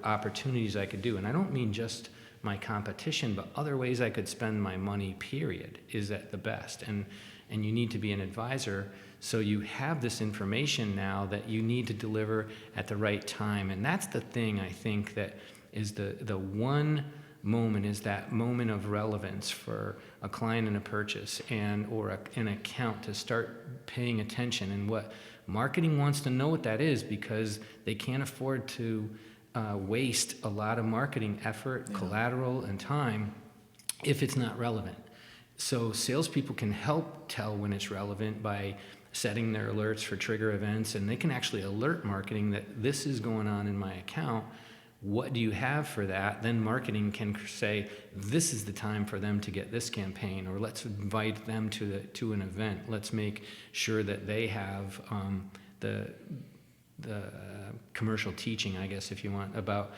opportunities I could do. And I don't mean just my competition, but other ways I could spend my money, period, is at the best. And you need to be an advisor, so you have this information now that you need to deliver at the right time. And that's the thing, I think, that is the one moment, is that moment of relevance for a client in a purchase or an account to start paying attention. And what marketing wants to know what that is, because they can't afford to waste a lot of marketing effort, collateral, and time if it's not relevant. So salespeople can help tell when it's relevant by setting their alerts for trigger events, and they can actually alert marketing that this is going on in my account. What do you have for that? Then marketing can say, this is the time for them to get this campaign, or let's invite them to an event. Let's make sure that they have the commercial teaching, I guess, if you want, about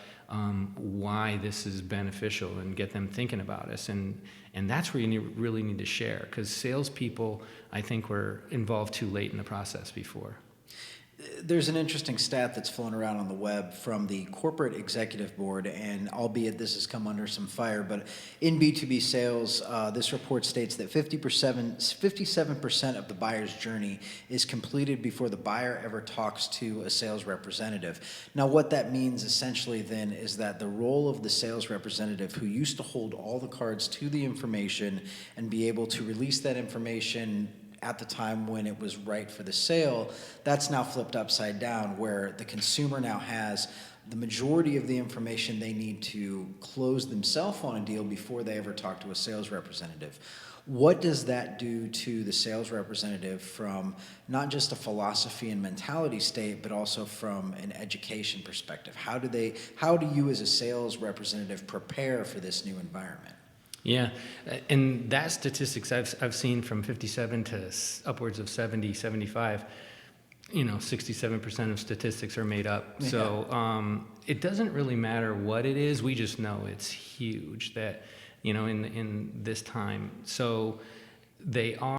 why this is beneficial, and get them thinking about us. And that's where you really need to share, because salespeople, I think, were involved too late in the process before. There's an interesting stat that's flown around on the web from the Corporate Executive Board, and albeit this has come under some fire, but in B2B sales, this report states that 57% of the buyer's journey is completed before the buyer ever talks to a sales representative. Now, what that means essentially then is that the role of the sales representative, who used to hold all the cards to the information and be able to release that information at the time when it was right for the sale, that's now flipped upside down, where the consumer now has the majority of the information they need to close themselves on a deal before they ever talk to a sales representative. What does that do to the sales representative from not just a philosophy and mentality state, but also from an education perspective? How do you as a sales representative prepare for this new environment? Yeah, and that statistics I've seen from 57 to upwards of 70, 75, 67% of statistics are made up. Yeah. So it doesn't really matter what it is. We just know it's huge that, in this time. So they are